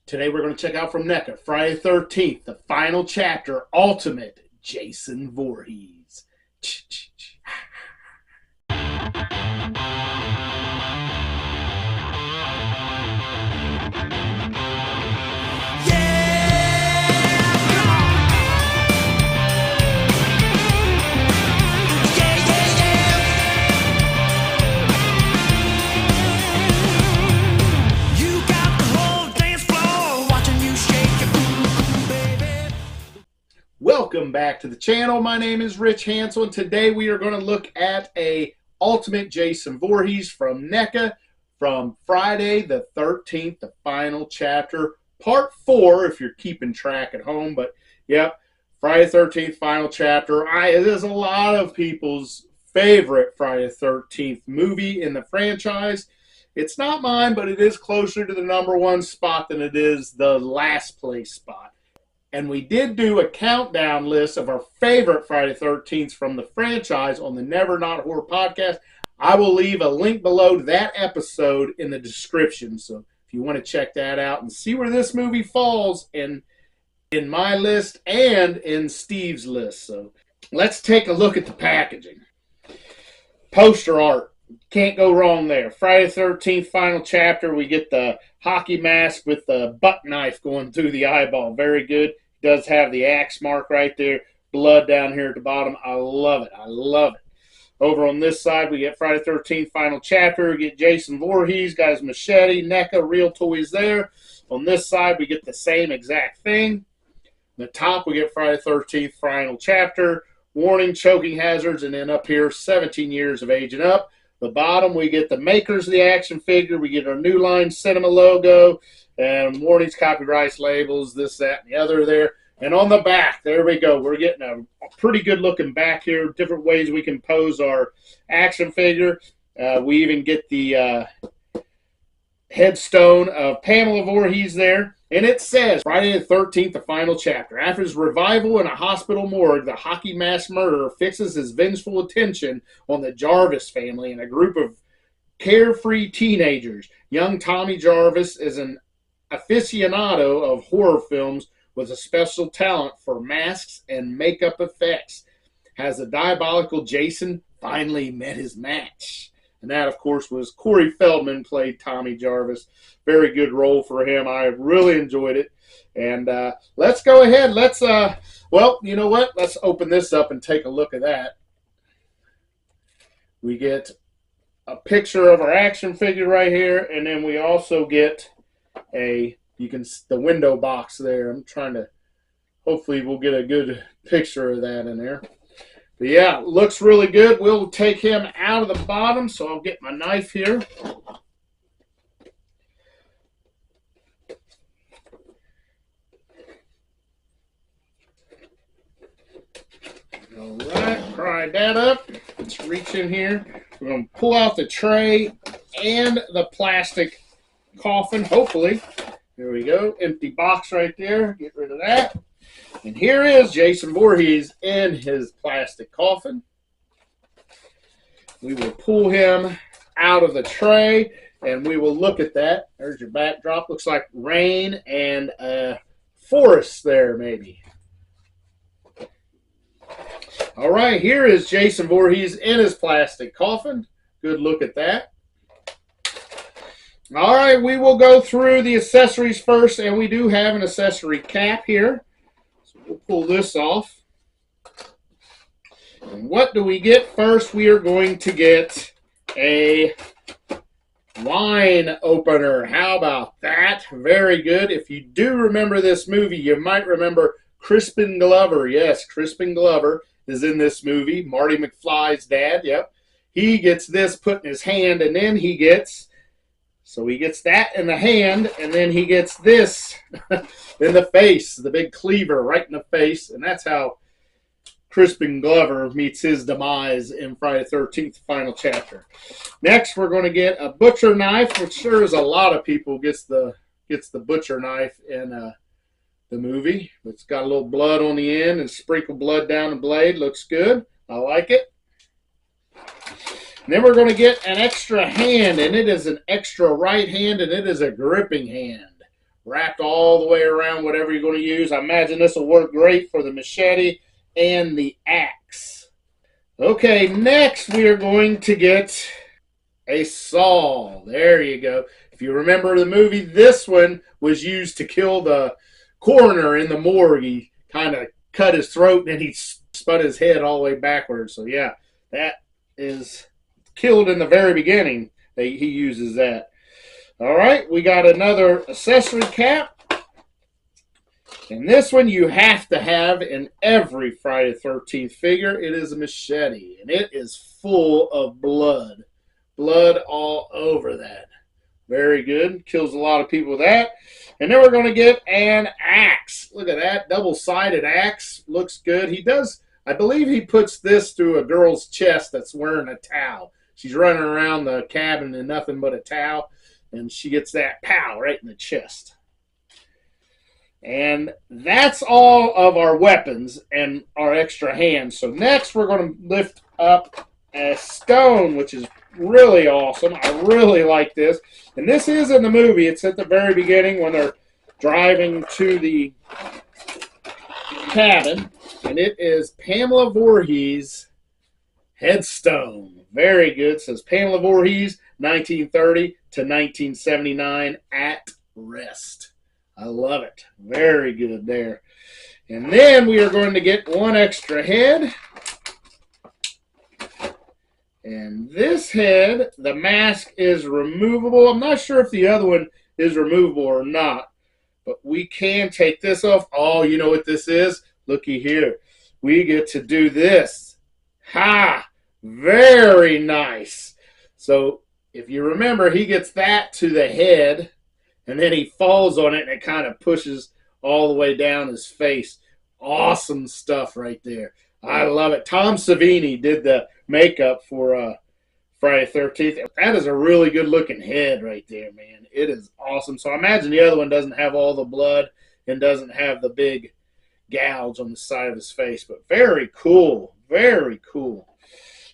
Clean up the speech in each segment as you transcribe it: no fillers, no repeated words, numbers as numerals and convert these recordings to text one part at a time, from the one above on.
Today we're going to check out from NECA Friday the 13th, the final chapter, Ultimate Jason Voorhees. Welcome back to the channel. My name is Rich Hansel, and today we are going to look at a Ultimate Jason Voorhees from NECA from Friday the 13th, the final chapter, part 4, if you're keeping track at home. But, yep, Friday the 13th, final chapter. It is a lot of people's favorite Friday the 13th movie in the franchise. It's not mine, but it is closer to the #1 spot than it is the last place spot. And we did do a countdown list of our favorite Friday the 13th from the franchise on the Never Not Horror podcast. I will leave a link below to that episode in the description. So if you want to check that out and see where this movie falls in my list and in Steve's list. So let's take a look at the packaging. Poster art. Can't go wrong there. Friday the 13th, final chapter. We get the hockey mask with the buck knife going through the eyeball. Very good. Does have the axe mark right there. Blood down here at the bottom. I love it. I love it. Over on this side, we get Friday the 13th, final chapter. We get Jason Voorhees, got his machete, NECA, real toys there. On this side, we get the same exact thing. On the top, we get Friday the 13th, final chapter. Warning, choking hazards. And then up here, 17 years of age and up. The bottom, we get the makers of the action figure. We get our New Line Cinema logo and warnings, copyrights, labels, this, that, and the other there. And on the back, there we go. We're getting a pretty good-looking back here. Different ways we can pose our action figure. We even get the headstone of Pamela Voorhees there. And it says, Friday the 13th, the final chapter. After his revival in a hospital morgue, the hockey mask murderer fixes his vengeful attention on the Jarvis family and a group of carefree teenagers. Young Tommy Jarvis is an aficionado of horror films with a special talent for masks and makeup effects. Has the diabolical Jason finally met his match? And that, of course, was Corey Feldman played Tommy Jarvis. Very good role for him. I really enjoyed it. And let's go ahead. Well, you know what? Let's open this up and take a look at that. We get a picture of our action figure right here. And then we also get the window box there. I'm trying to, hopefully we'll get a good picture of that in there. But yeah, looks really good. We'll take him out of the bottom, so I'll get my knife here. All right, pry that up. Let's reach in here. We're going to pull out the tray and the plastic coffin, hopefully. There we go. Empty box right there. Get rid of that. And here is Jason Voorhees in his plastic coffin. We will pull him out of the tray, and we will look at that. There's your backdrop. Looks like rain and a forest there, maybe. All right, here is Jason Voorhees in his plastic coffin. Good look at that. All right, we will go through the accessories first, and we do have an accessory cap here. So we'll pull this off. And what do we get first? We are going to get a wine opener. How about that? Very good. If you do remember this movie, you might remember Crispin Glover. Yes, Crispin Glover is in this movie. Marty McFly's dad, yep. He gets this put in his hand, and then he gets... So he gets that in the hand, and then he gets this in the face, the big cleaver right in the face. And that's how Crispin Glover meets his demise in Friday the 13th, final chapter. Next, we're going to get a butcher knife, which sure is a lot of people gets the butcher knife in the movie. It's got a little blood on the end and sprinkled blood down the blade. Looks good. I like it. And then we're going to get an extra hand, and it is an extra right hand, and it is a gripping hand. wrapped all the way around whatever you're going to use. I imagine this will work great for the machete and the axe. Okay, next we are going to get a saw. There you go. If you remember the movie, this one was used to kill the coroner in the morgue. He kind of cut his throat and he spun his head all the way backwards. So yeah, that is killed in the very beginning. He uses that. All right, we got another accessory cap. And this one you have to have in every Friday the 13th figure. It is a machete, and it is full of blood. Blood all over that. Very good. Kills a lot of people with that. And then we're going to get an axe. Look at that. Double-sided axe. Looks good. He does, I believe he puts this through a girl's chest that's wearing a towel. She's running around the cabin in nothing but a towel, and she gets that pow right in the chest. And that's all of our weapons and our extra hands. So next we're going to lift up a stone, which is really awesome. I really like this. And this is in the movie. It's at the very beginning when they're driving to the cabin. And it is Pamela Voorhees' headstone. Very good. It says Pamela Voorhees, 1930 to 1979, at rest. I love it. Very good there. And then we are going to get one extra head. And this head, the mask is removable. I'm not sure if the other one is removable or not. But we can take this off. Oh, you know what this is? Looky here. We get to do this. Ha! Very nice. So if you remember, he gets that to the head. And then he falls on it, and it kind of pushes all the way down his face. Awesome stuff right there. I love it. Tom Savini did the makeup for Friday the 13th. That is a really good-looking head right there, man. It is awesome. So I imagine the other one doesn't have all the blood and doesn't have the big gouge on the side of his face. But very cool. Very cool.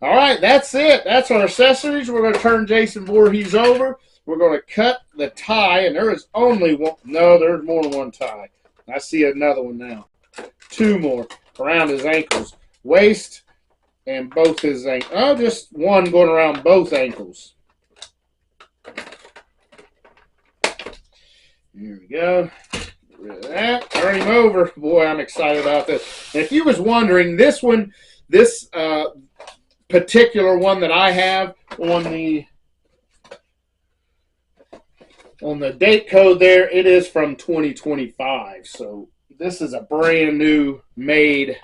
All right, that's it. That's our accessories. We're going to turn Jason Voorhees over. We're going to cut the tie, and there is only one. No, there's more than one tie. I see another one now. Two more around his ankles. Waist and both his ankles. Oh, just one going around both ankles. Here we go. Get rid of that. Turn him over. Boy, I'm excited about this. And if you was wondering, this one, this particular one that I have on the date code there, it is from 2025. So this is a brand new made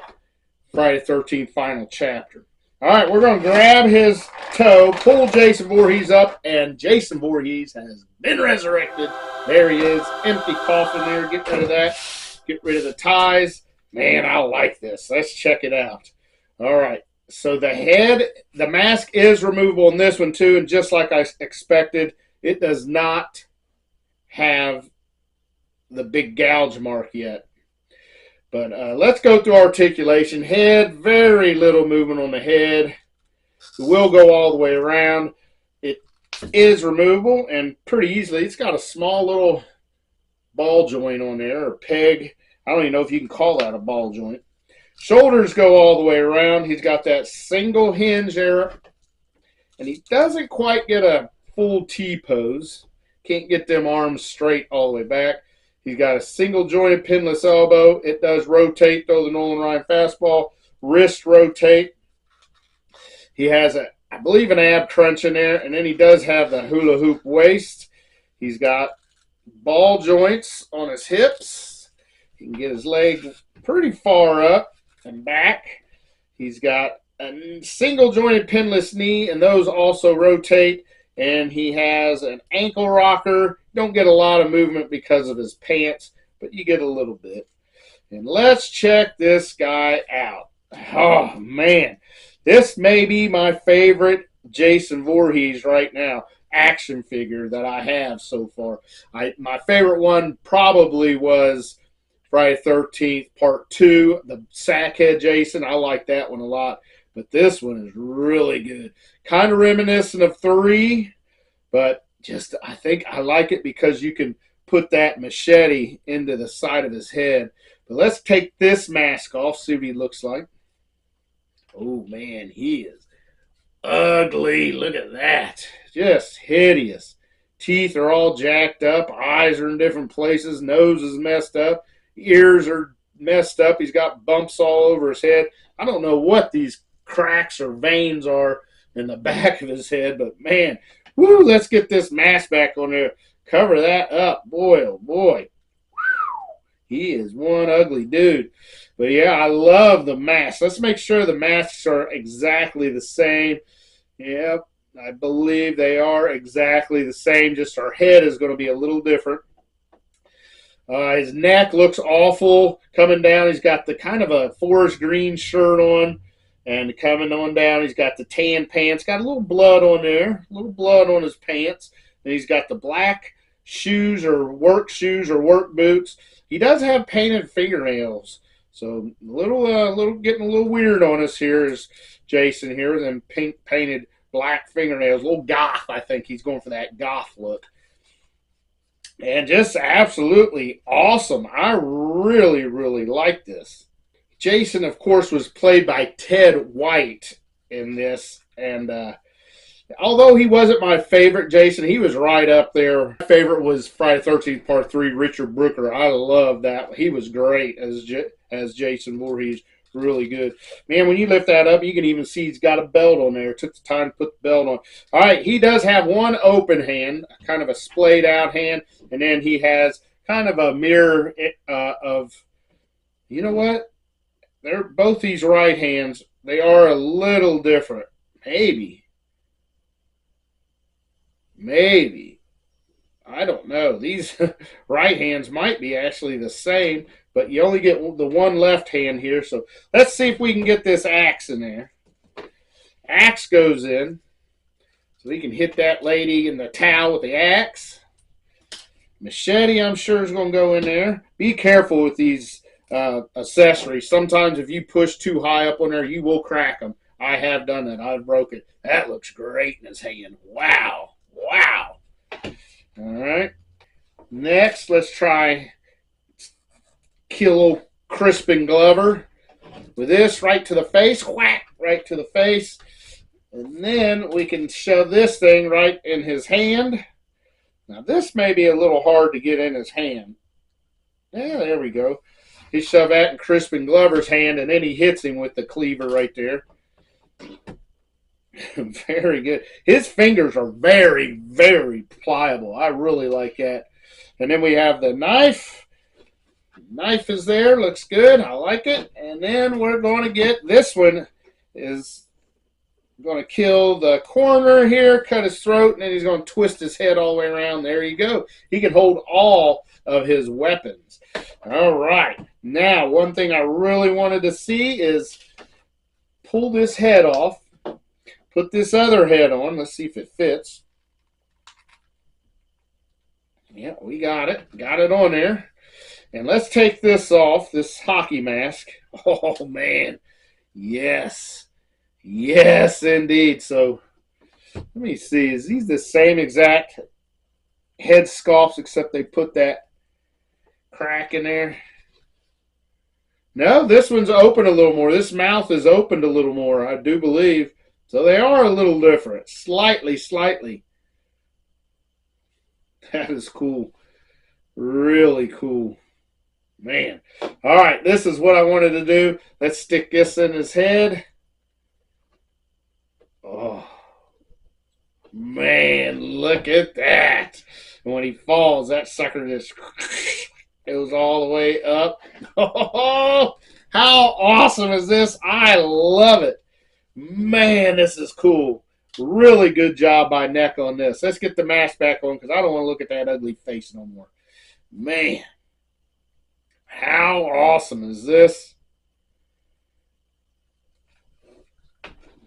Friday the 13th final chapter. All right, we're going to grab his toe, pull Jason Voorhees up, and Jason Voorhees has been resurrected. There he is. Empty coffin there. Get rid of that. Get rid of the ties. Man, I like this. Let's check it out. All right. So the head, the mask is removable in this one too, and just like I expected, it does not have the big gouge mark yet. But let's go through articulation. Head, very little movement on the head. It will go all the way around. It is removable and pretty easily. It's got a small little ball joint on there, or peg. I don't even know if you can call that a ball joint. Shoulders go all the way around. He's got that single hinge there. And he doesn't quite get a full T-pose. Can't get them arms straight all the way back. He's got a single jointed pinless elbow. It does rotate, though, the Nolan Ryan fastball. Wrist rotate. He has, I believe, an ab crunch in there. And then he does have the hula hoop waist. He's got ball joints on his hips. He can get his leg pretty far up and back. He's got a single jointed pinless knee, and those also rotate. And he has an ankle rocker. Don't get a lot of movement because of his pants, but you get a little bit. And let's check this guy out. Oh, man. This may be my favorite Jason Voorhees right now, action figure that I have so far. My favorite one probably was Friday the 13th Part 2, the Sackhead Jason. I like that one a lot. But this one is really good. Kind of reminiscent of 3, but just I think I like it because you can put that machete into the side of his head. But let's take this mask off, see what he looks like. Oh, man, he is ugly. Look at that. Just hideous. Teeth are all jacked up. Eyes are in different places. Nose is messed up. Ears are messed up. He's got bumps all over his head. I don't know what these cracks or veins are in the back of his head, but man, woo, let's get this mask back on there. Cover that up. Boy, oh boy. He is one ugly dude. But yeah, I love the masks. Let's make sure the masks are exactly the same. Yep, I believe they are exactly the same. Just our head is going to be a little different. His neck looks awful coming down. He's got the kind of a forest green shirt on. And coming on down, he's got the tan pants. Got a little blood on there. A little blood on his pants. And he's got the black shoes or work boots. He does have painted fingernails. So getting a little weird on us here is Jason here with them pink painted black fingernails. A little goth, I think. He's going for that goth look. And just absolutely awesome. I really, really like this. Jason, of course, was played by Ted White in this. And although he wasn't my favorite Jason, he was right up there. My favorite was Friday the 13th Part 3, Richard Brooker. I love that. He was great as Jason Voorhees. Really good. Man, when you lift that up, you can even see he's got a belt on there. Took the time to put the belt on. All right, he does have one open hand, kind of a splayed out hand, and then he has kind of a mirror of, you know what? They're both these right hands. They are a little different. Maybe. I don't know. These right hands might be actually the same, but you only get the one left hand here. So let's see if we can get this axe in there. Axe goes in. So we can hit that lady in the towel with the axe. Machete, I'm sure, is going to go in there. Be careful with these accessories. Sometimes if you push too high up on there, you will crack them. I have done that. I've broken it. That looks great in his hand. Wow. Wow. All right. Next, let's try kill old Crispin Glover with this right to the face. Whack, right to the face. And then we can shove this thing right in his hand. Now, this may be a little hard to get in his hand. Yeah, there we go. He shoved that in Crispin Glover's hand, and then he hits him with the cleaver right there. Very good. His fingers are very, very pliable. I really like that. And then we have the knife. Knife is there. Looks good. I like it. And then we're going to get this one is going to kill the corner here, cut his throat, and then he's going to twist his head all the way around. There you go. He can hold all of his weapons. All right. Now, one thing I really wanted to see is pull this head off. Put this other head on. Let's see if it fits. Yeah, we got it. Got it on there. And let's take this off, this hockey mask. Oh, man. Yes. Yes, indeed. So, let me see. Is these the same exact head sculpts except they put that crack in there? No, this one's open a little more. This mouth is opened a little more, I do believe. So they are a little different. Slightly. That is cool. Really cool. Man. All right, this is what I wanted to do. Let's stick this in his head. Oh, man, look at that. And when he falls, that sucker just goes all the way up. Oh, how awesome is this? I love it. Man, this is cool. Really good job by NECA on this. Let's get the mask back on because I don't want to look at that ugly face no more. Man, how awesome is this?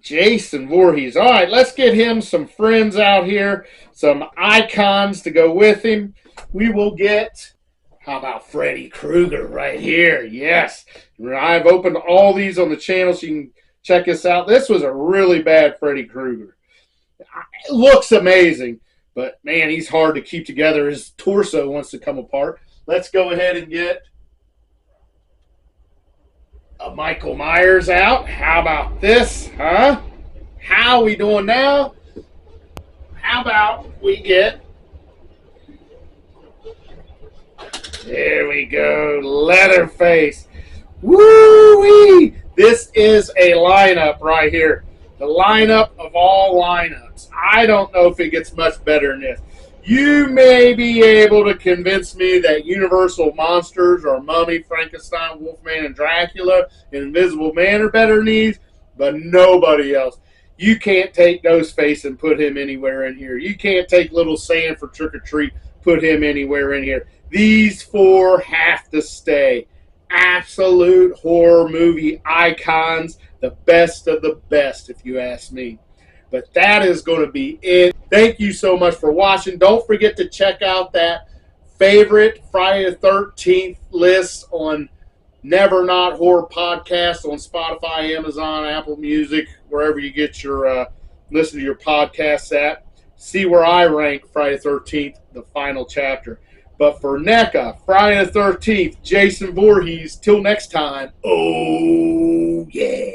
Jason Voorhees. All right, let's get him some friends out here, some icons to go with him. We will get, how about Freddy Krueger right here? Yes. I've opened all these on the channel so you can check this out. This was a really bad Freddy Krueger. It looks amazing, But, man, he's hard to keep together. His torso wants to come apart. Let's go ahead and get a Michael Myers out. How about this, huh? How we doing now? How about we get, there we go, Leatherface. Woo-wee! This is a lineup right here. The lineup of all lineups. I don't know if it gets much better than this. You may be able to convince me that Universal Monsters or Mummy, Frankenstein, Wolfman, and Dracula and Invisible Man are better than these, but nobody else. You can't take Ghostface and put him anywhere in here. You can't take Little Sam for Trick or Treat, put him anywhere in here. These four have to stay. Absolute horror movie icons, the best of the best, if you ask me. But that is going to be it. Thank you so much for watching. Don't forget to check out that favorite Friday the 13th list on Never Not Horror Podcast on Spotify, Amazon, Apple Music, wherever you get your listen to your podcasts at. See where I rank Friday the 13th, the final chapter. But for NECA, Friday the 13th, Jason Voorhees, till next time, oh yeah.